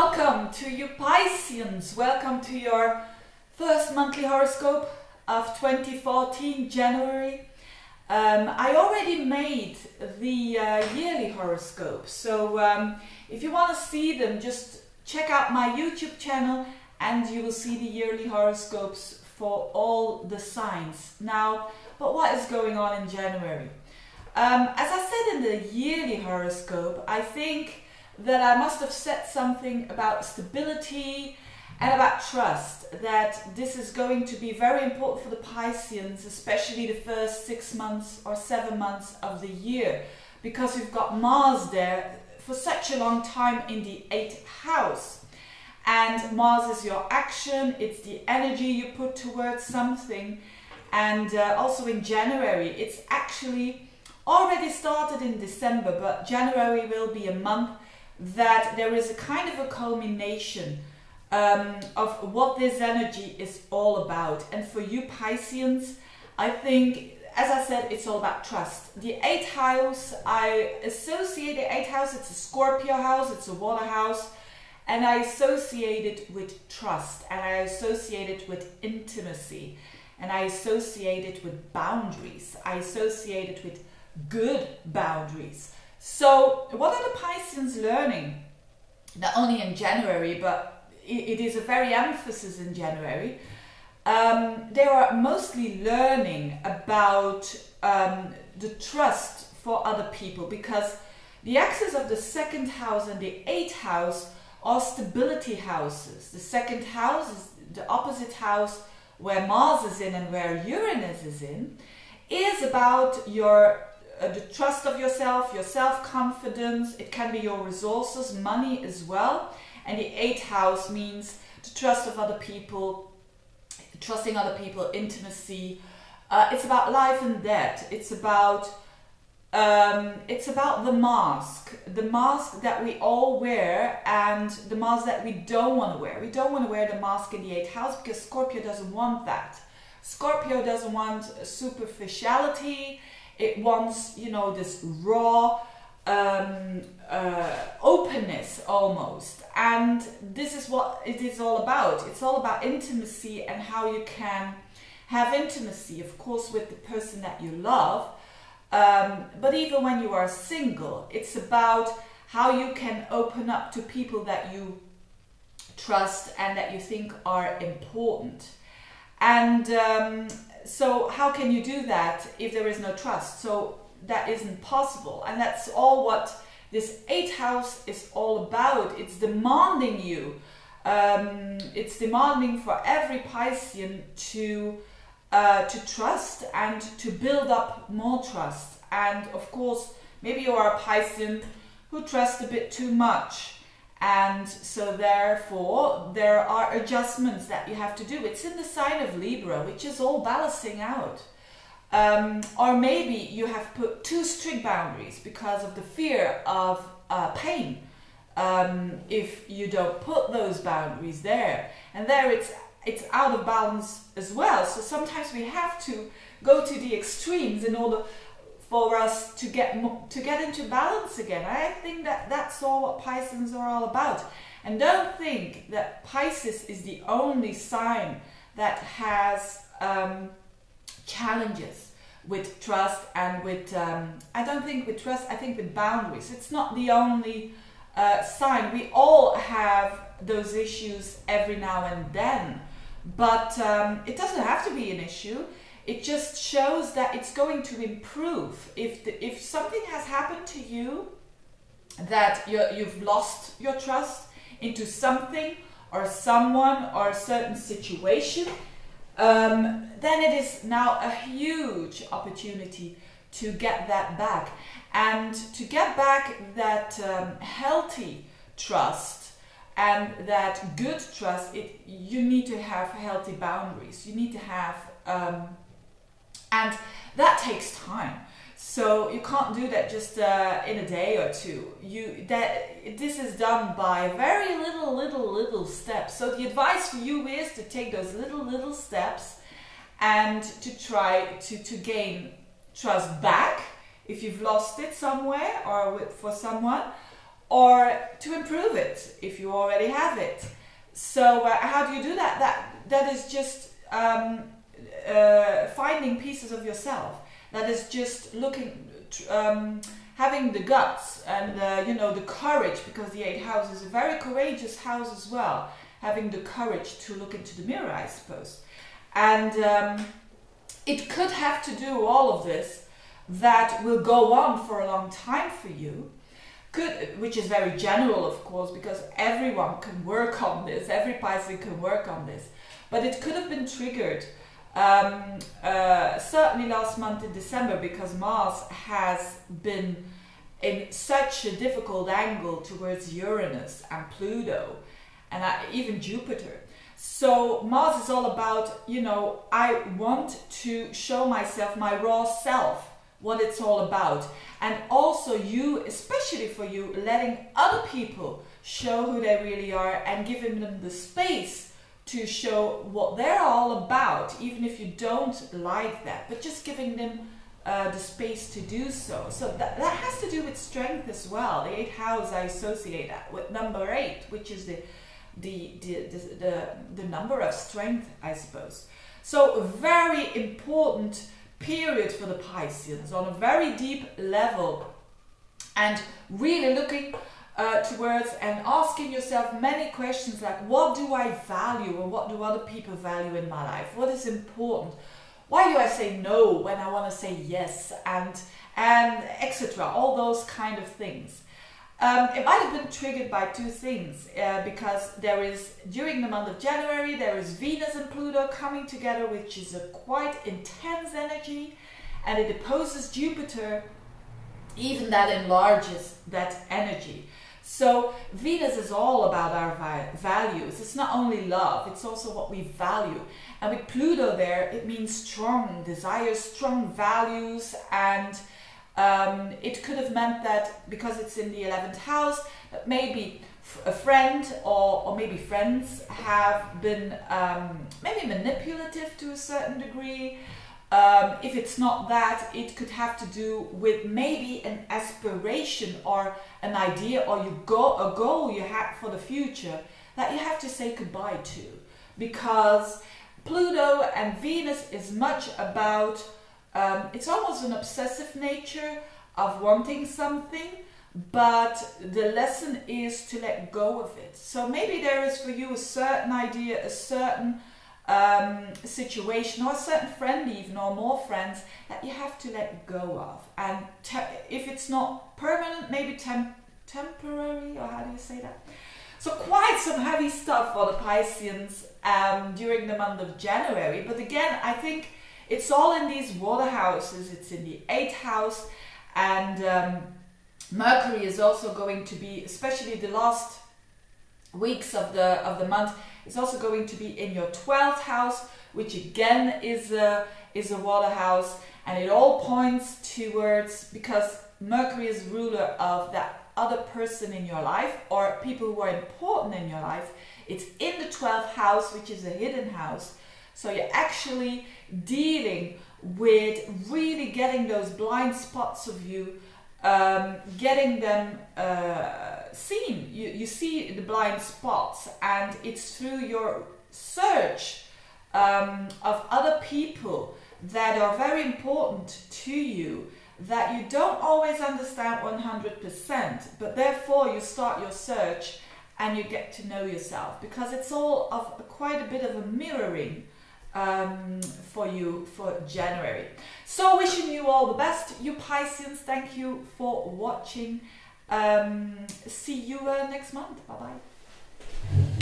welcome to you Pisceans. Welcome to your first monthly horoscope of 2014, January. I already made the yearly horoscope, so if you want to see them, just check out my YouTube channel and you will see the yearly horoscopes for all the signs. Now, but what is going on in January? As I said in the yearly horoscope, I think that I must have said something about stability and about trust, that this is going to be very important for the Pisceans, especially the first 6 months or 7 months of the year, because we've got Mars there for such a long time in the 8th house. And Mars is your action, it's the energy you put towards something. And also in January, it's actually already started in December, but January will be a month that there is a kind of a culmination of what this energy is all about. And for you Pisceans, I think, as I said, it's all about trust. The 8th house, I associate the 8th house, it's a Scorpio house, it's a water house, and I associate it with trust, and I associate it with intimacy, and I associate it with boundaries, I associate it with good boundaries. So what are the Pisceans learning? Not only in January, but it is a very emphasis in January. They are mostly learning about the trust for other people, because the axis of the 2nd house and the 8th house are stability houses. The 2nd house is the opposite house where Mars is in and where Uranus is in, is about your the trust of yourself, your self-confidence. It can be your resources, money as well. And the 8th house means the trust of other people, trusting other people, intimacy. It's about life and death. It's about the mask that we all wear, and the mask that we don't want to wear. We don't want to wear the mask in the 8th house because Scorpio doesn't want that. Scorpio doesn't want superficiality. It wants, you know, this raw openness almost. And this is what it is all about. It's all about intimacy and how you can have intimacy, of course, with the person that you love. But even when you are single, it's about how you can open up to people that you trust and that you think are important. And so how can you do that if there is no trust? So that isn't possible. And that's all what this 8th house is all about. It's demanding you. It's demanding for every Piscean to trust and to build up more trust. And of course, maybe you are a Piscean who trusts a bit too much. And so therefore, there are adjustments that you have to do. It's in the sign of Libra, which is all balancing out. Or maybe you have put too strict boundaries because of the fear of pain. If you don't put those boundaries there, and there it's out of balance as well. So sometimes we have to go to the extremes in order for us to get into balance again. I think that that's all what Pisceans are all about. And don't think that Pisces is the only sign that has challenges with trust and with, I don't think with trust, I think with boundaries. It's not the only sign. We all have those issues every now and then, but it doesn't have to be an issue. It just shows that it's going to improve. If something has happened to you, that you've lost your trust into something or someone or a certain situation, then it is now a huge opportunity to get that back. And to get back that healthy trust and that good trust, you need to have healthy boundaries. You need to have... and that takes time, so you can't do that just in a day or two. This is done by very little steps. So the advice for you is to take those little steps and to try to gain trust back if you've lost it somewhere or for someone, or to improve it if you already have it. So how do you do that? That is just finding pieces of yourself. That is just looking, having the guts and you know, the courage, because the 8th house is a very courageous house as well. Having the courage to look into the mirror, I suppose. And it could have to do all of this that will go on for a long time for you, which is very general, of course, because everyone can work on this, every Pisces can work on this. But it could have been triggered certainly last month in December, because Mars has been in such a difficult angle towards Uranus and Pluto and even Jupiter. So Mars is all about, you know, I want to show myself, my raw self, what it's all about. And also you, especially for you, letting other people show who they really are and giving them the space to show what they're all about, even if you don't like that, but just giving them the space to do so. So that has to do with strength as well. The 8th house, I associate that with number 8, which is the number of strength, I suppose. So a very important period for the Pisceans on a very deep level, and really looking towards and asking yourself many questions like, what do I value and what do other people value in my life? What is important? Why do I say no when I want to say yes? And etc. All those kind of things. It might have been triggered by 2 things, because there is, during the month of January, there is Venus and Pluto coming together, which is a quite intense energy, and it opposes Jupiter. Even that enlarges that energy. So Venus is all about our values. It's not only love, it's also what we value. And with Pluto there, it means strong desires, strong values, and it could have meant that, because it's in the 11th house, that maybe a friend or maybe friends have been maybe manipulative to a certain degree. If it's not that, it could have to do with maybe an aspiration or an idea or a goal you had for the future that you have to say goodbye to. Because Pluto and Venus is much about, it's almost an obsessive nature of wanting something, but the lesson is to let go of it. So maybe there is for you a certain idea, a certain situation, or a certain friend even, or more friends, that you have to let go of. And if it's not permanent, maybe temporary, or how do you say that? So quite some heavy stuff for the Pisceans during the month of January. But again, I think it's all in these water houses. It's in the 8th house, and Mercury is also going to be, especially the last weeks of the month, it's also going to be in your 12th house, which again is a water house, and it all points towards, because Mercury is ruler of that other person in your life or people who are important in your life. It's in the 12th house, which is a hidden house. So you're actually dealing with really getting those blind spots of you, getting them seen. You see the blind spots, and it's through your search of other people that are very important to you that you don't always understand 100%, but therefore you start your search and you get to know yourself, because it's all of quite a bit of a mirroring for you for January. So wishing you all the best, you Pisceans. Thank you for watching. See you next month. Bye bye.